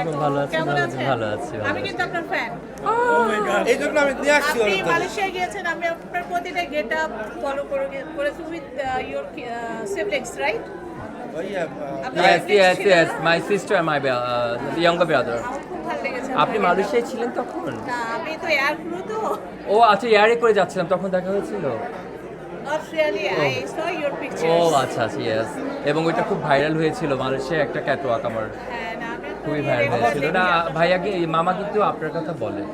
খুব ভালো আছি, কেমন ভালো আছেন? ভালো আছি, ভালো আমি আছি। কিন্তু আপনার ফ্যান। এই জন্য আমি নিয়ে আসছি আপনি ওর তো। মালয়েশিয়া গিয়েছেন, আমি আপনার প্রতিটা গেট আপ ফলো করেছি উইথ ইয়োর সিবলিংস, রাইট? ওই, Yes, yes, yes. My sister and my younger brother. আমার খুব ভালো লেগেছে। আপনি মালয়েশিয়ায় ছিলেন তখন? না, আমি তো এয়ার ক্রু তো। ও আচ্ছা, এয়ারে করে যাচ্ছিলাম, তখন দেখা হয়েছিল। অস্ট্রেলিয়া, আই স ইয়োর ও পিকচার্স। আচ্ছা আচ্ছা, ইয়েস। এবং ওইটা খুব ভাইরাল হয়েছিল মালয়েশিয়া, একটা ক্যাটওয়াক আমার হ্যাঁ, না, আমি তো খুবই ভাইরাল regular হয়েছিল। না দেখি। ভাইয়াকে মামা কিন্তু আপনার কথা বলে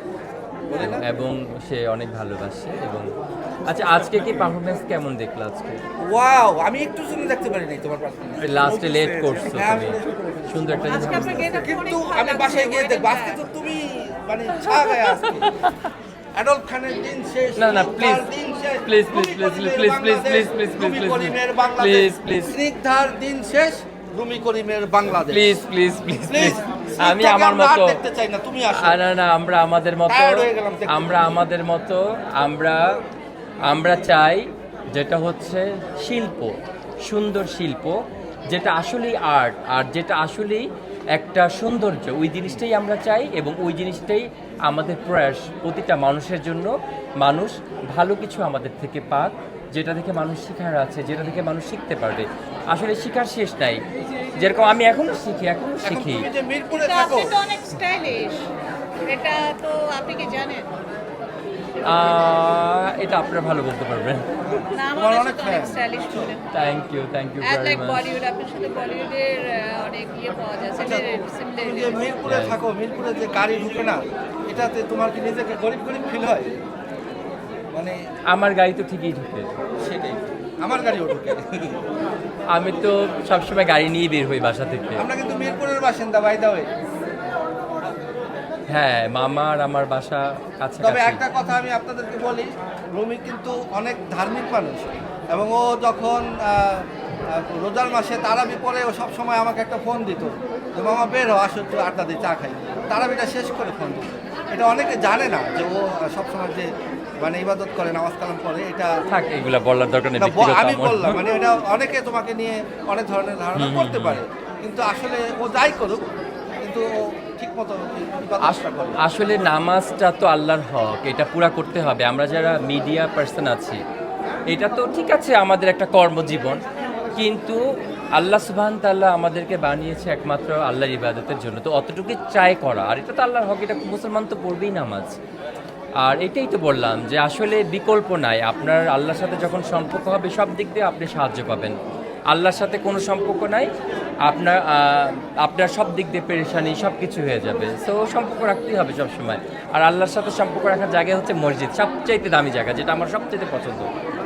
এবং সে অনেক ভালোবাসে। এবং আচ্ছা, আজকে কি পারফরমেন্স কেমন দেখলো আজকে? ওয়াও, আমি একটু জন্য দেখতে পারি নাই তোমার পারফরম্যান্স। লাস্টে লেট করছো হ্যাঁ, আমি তুমি, late করেছি। সুন্দর একটা জিনিস। আজকে আপনার গেট আপ কিন্তু আমি বাসায় গিয়ে দেখবো, আজকে তো তুমি মানে ছা গায়ে আজকে অ্যাডলফ খানের দিন শেষ। না, না, স্নিগ্ধার please, দিন শেষ, please, রুমি please, please, করিমের please, please, Bangladesh, please, please, Rumi please, করিমের please, বাংলাদেশ, please. স্নিগ্ধার দিন শেষ, রুমি করিমের Bangladesh. Please please please please, please, আমি আমার মতো দেখতে চাই না, তুমি আসো। না না, আমরা আমাদের মতো, Tired হয়ে গেলাম দেখতে। আমরা আমাদের মতো, আমরা চাই যেটা হচ্ছে শিল্প, সুন্দর শিল্প, যেটা আসলেই আর্ট, আর যেটা আসলেই একটা সৌন্দর্য, ওই জিনিসটাই আমরা চাই। এবং ওই জিনিসটাই আমাদের প্রয়াস, প্রতিটা মানুষের জন্য মানুষ ভালো কিছু আমাদের থেকে পাক, যেটা থেকে মানুষ শিখার আছে, যেটা থেকে মানুষ শিখতে পারবে। আসলে শিখার শেষ নাই, যেরকম আমি এখনো শিখি। এখন কিন্তু তুমি যে মিরপুরে থাকো, আপনি তো অনেক স্টাইলিশ, এটা তো আপনি কি জানেন? এটা আপনারা ভালো বলতে পারবেন। না, তোমার আমার অনেক কাছে তো অনেক fan। স্টাইলিশ মনে হয়। Thank you and very like much. Bollywood, আপনার সাথে বলিউডের অনেক ইয়ে পাওয়া যায়, আচ্ছা, তুমি যে মিরপুরে Yeah. থাকো, মিরপুরে যে গাড়ি ঢুকে না, এটাতে তোমার কি নিজেকে গরিব গরিব ফিল হয়? মানে আমার গাড়ি তো ঠিকই ঢুকে, সেটাই, আমার গাড়িও ঢুকে। আমি তো সবসময় গাড়ি নিয়ে বের হই বাসা থেকে। আমরা কিন্তু মিরপুরের বাসিন্দা, বাই দা ওয়ে। হ্যাঁ, মামা আর আমার বাসা তবে কাছাকাছি। একটা কথা আমি আপনাদেরকে বলি, রুমি কিন্তু অনেক ধার্মিক মানুষ, এবং ও যখন রোজার মাসে তারাবি পরে ও সবসময় আমাকে একটা ফোন দিত যে মামা বের হো, আসো একটু আড্ডা দিই, চা খাই। তারাবিটা শেষ করে ফোন দিত। এটা অনেকে জানে না যে ও সবসময় যে মানে ইবাদত করে, নামাজ কালাম করে, এটা থাক, এগুলা বলার দরকার নেই, না, ব্যক্তিগত আমি আমার। বললাম মানে এটা অনেকে তোমাকে নিয়ে অনেক ধরনের ধারণা করতে পারে, কিন্তু আসলে ও যাই করুক, কিন্তু ও ঠিক মতো ইবাদতটা করে। আসলে নামাজটা তো আল্লাহর হক, এটা পুরা করতে হবে। আমরা যারা মিডিয়া পার্সন আছি, এটা তো ঠিক আছে আমাদের একটা কর্মজীবন, কিন্তু আল্লাহ সুবহান তাআলা আমাদেরকে বানিয়েছে একমাত্র আল্লাহর ইবাদতের জন্য। তো অতটুকু ট্রাই করা, আর এটা তো আল্লাহর হক, এটা মুসলমান তো পড়বেই নামাজ। আর এটাই তো বললাম যে আসলে বিকল্প নাই। আপনার আল্লাহর সাথে যখন সম্পর্ক হবে, সব দিক দিয়ে আপনি সাহায্য পাবেন। আল্লাহর সাথে কোনো সম্পর্ক নাই, আপনার সব দিক দিয়ে পেরেশানি, সব কিছু হয়ে যাবে। সো সম্পর্ক রাখতেই হবে সবসময়। আর আল্লাহর সাথে সম্পর্ক রাখার জায়গা হচ্ছে মসজিদ, সবচাইতে দামি জায়গা, যেটা আমার সবচাইতে পছন্দ।